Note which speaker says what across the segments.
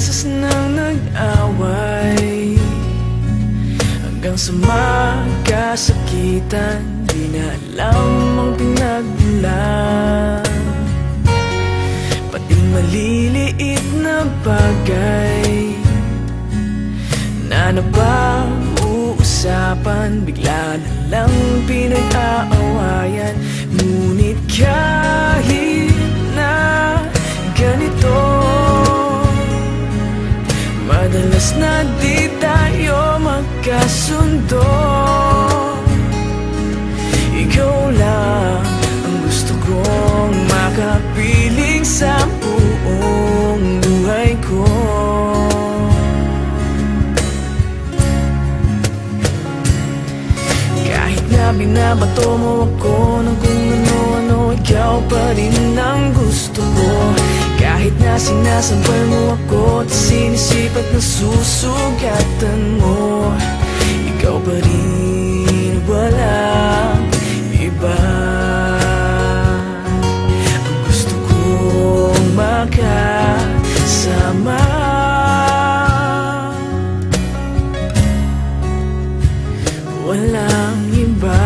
Speaker 1: beses nang nag-away, hanggang sa magkasakitan. Di na alam ang pinagmulan, pati maliliit na bagay na napag-uusapan, bigla na lang pinag-aawayan. Ngunit kahit na ganito, madalas na di tayo magkasundo. Ikaw lang ang gusto kong makapiling sa buong buhay ko. Kahit na binabato mo ako ng kung ano-ano, ikaw pa rin ang gusto ko. Kahit na sinasampal mo ako at sinisipat na susugatan mo, ikaw pa rin, walang iba. Ang gusto kong makasama, walang iba.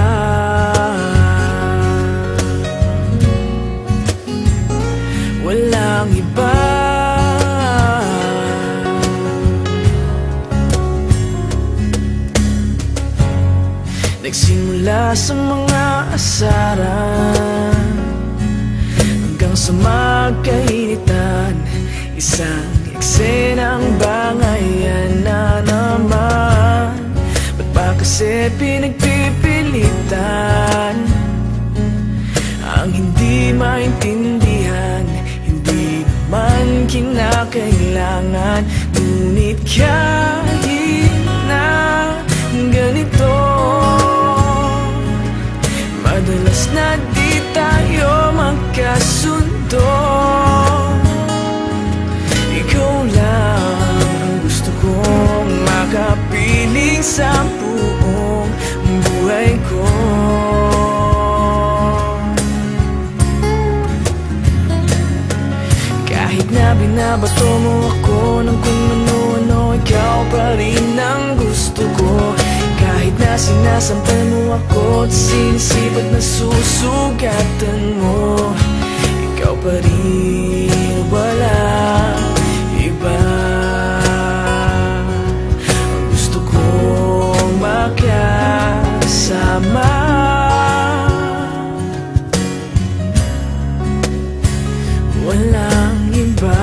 Speaker 1: Walang iba. Nagsimula sa mga asaran hanggang sa magkainitan, isang eksenang bangayan na naman. Ba't ba kasi pinagpipilitan ang hindi maintindihan? Hindi naman kinakailangan. Ngunit kahit na ganito, madalas na di tayo magkasundo. Ikaw lang ang gusto kong makapiling sa buong buhay ko. Kahit na binabato mo ako ng kung ano-ano, ikaw pa rin ang gusto ko. Kahit na sinasampal mo ako at sinisipat na susugatan mo, ikaw pa rin, walang iba. Ang gusto kong makasama, walang iba.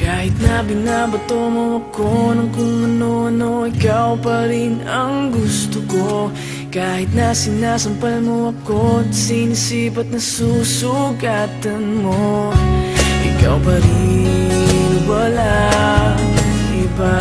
Speaker 1: Kahit na binabato mo ako ng kung ano-ano, ikaw pa rin ang gusto ko. Kahit na sinasampal mo ako at sinisipat na susugatan mo, ikaw pa rin, walang iba.